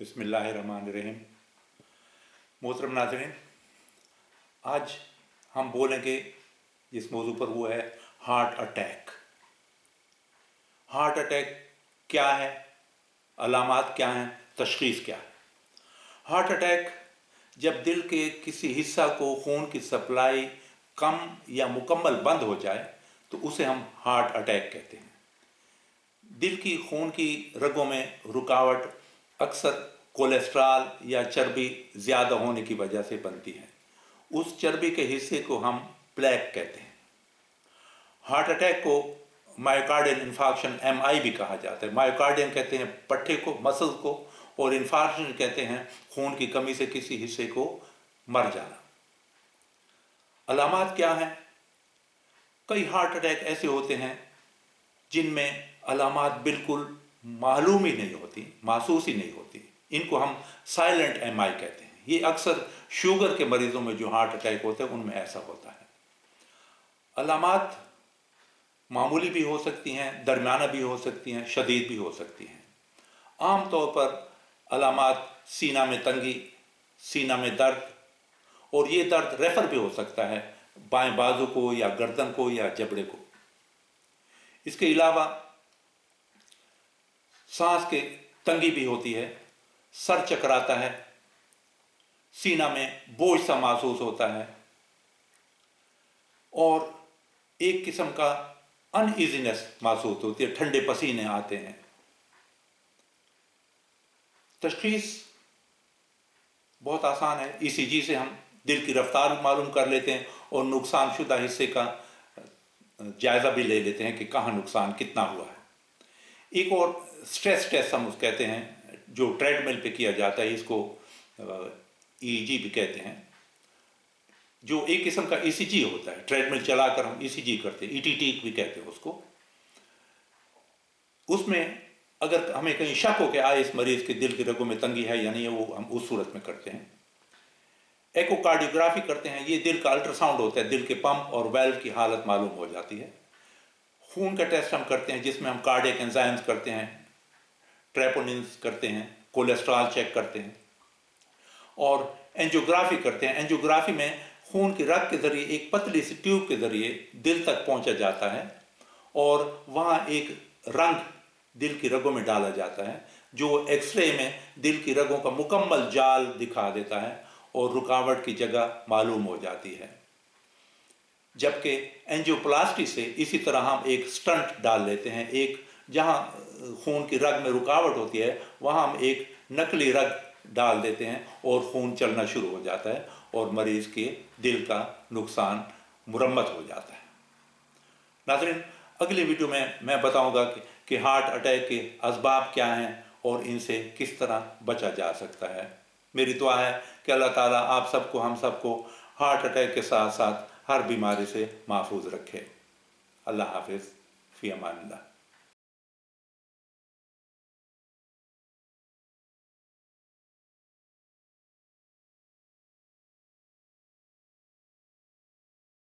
बिस्मिल्लाहिर्रहमानिर्रहीम। मोहतरम नाज़रीन, आज हम बोलेंगे जिस मौजू पर वो है हार्ट अटैक। हार्ट अटैक क्या है, अलामात क्या हैं, तशख़ीस क्या है। हार्ट अटैक जब दिल के किसी हिस्सा को खून की सप्लाई कम या मुकम्मल बंद हो जाए तो उसे हम हार्ट अटैक कहते हैं। दिल की खून की रगों में रुकावट अक्सर कोलेस्ट्रॉल या चर्बी ज़्यादा होने की वजह से बनती है। उस चर्बी के हिस्से को हम प्लेक कहते हैं। हार्ट अटैक को मायोकार्डियल इन्फार्क्शन MI भी कहा जाता है। मायोकार्डियम कहते हैं पट्टे को, मसल को, और इन्फार्क्शन कहते हैं खून की कमी से किसी हिस्से को मर जाना। अलामात क्या हैं? कई हार्ट अटैक ऐसे होते हैं जिनमें अलामात बिल्कुल मालूम ही नहीं होती, महसूस ही नहीं होती। इनको हम साइलेंट MI कहते हैं। ये अक्सर शुगर के मरीजों में जो हार्ट अटैक होते हैं उनमें ऐसा होता है। अलामात मामूली भी हो सकती हैं, दरमियाना भी हो सकती हैं, शदीद भी हो सकती हैं। आम तौर पर अलामात सीना में तंगी, सीना में दर्द, और ये दर्द रेफर भी हो सकता है बाएं बाजू को या गर्दन को या जबड़े को। इसके अलावा सांस के तंगी भी होती है, सर चकराता है, सीना में बोझ सा महसूस होता है, और एक किस्म का अनईजीनेस महसूस होती है, ठंडे पसीने आते हैं। तशख़ीस बहुत आसान है। ECG से हम दिल की रफ्तार मालूम कर लेते हैं और नुकसान शुदा हिस्से का जायज़ा भी ले लेते हैं कि कहाँ नुकसान कितना हुआ है। एक और स्ट्रेस टेस्ट हम उसको कहते हैं, जो ट्रेडमिल पे किया जाता है, इसको EEG भी कहते हैं, जो एक किस्म का ECG होता है। ट्रेडमिल चलाकर हम ECG करते हैं, ETT भी कहते हैं उसको। उसमें अगर हमें कहीं शक हो कि इस मरीज के दिल की रगों में तंगी है या नहीं है, वो हम उस सूरत में करते हैं। एकोकार्डियोग्राफी करते हैं, ये दिल का अल्ट्रासाउंड होता है, दिल के पंप और वेल्व की हालत मालूम हो जाती है। खून का टेस्ट हम करते हैं जिसमें हम कार्डियक एंजाइम्स करते हैं, ट्रेपोनिन्स करते हैं, कोलेस्ट्रॉल चेक करते हैं, और एंजियोग्राफी करते हैं। एंजियोग्राफी में खून की रग के जरिए एक पतली सी ट्यूब के जरिए दिल तक पहुंचा जाता है और वहाँ एक रंग दिल की रगों में डाला जाता है जो एक्सरे में दिल की रगों का मुकम्मल जाल दिखा देता है और रुकावट की जगह मालूम हो जाती है। जबकि एंजियोप्लास्टी से इसी तरह हम एक स्टंट डाल लेते हैं। एक जहाँ खून की रग में रुकावट होती है वहाँ हम एक नकली रग डाल देते हैं और खून चलना शुरू हो जाता है और मरीज़ के दिल का नुकसान मुरम्मत हो जाता है। नाज़रीन, अगली वीडियो में मैं बताऊंगा कि हार्ट अटैक के असबाब क्या हैं और इनसे किस तरह बचा जा सकता है। मेरी दुआ है कि अल्लाह ताला आप सबको, हम सबको हार्ट अटैक के साथ साथ हर बीमारी से महफूज रखे। अल्लाह हाफिज़, फ़ी अमानिल्लाह।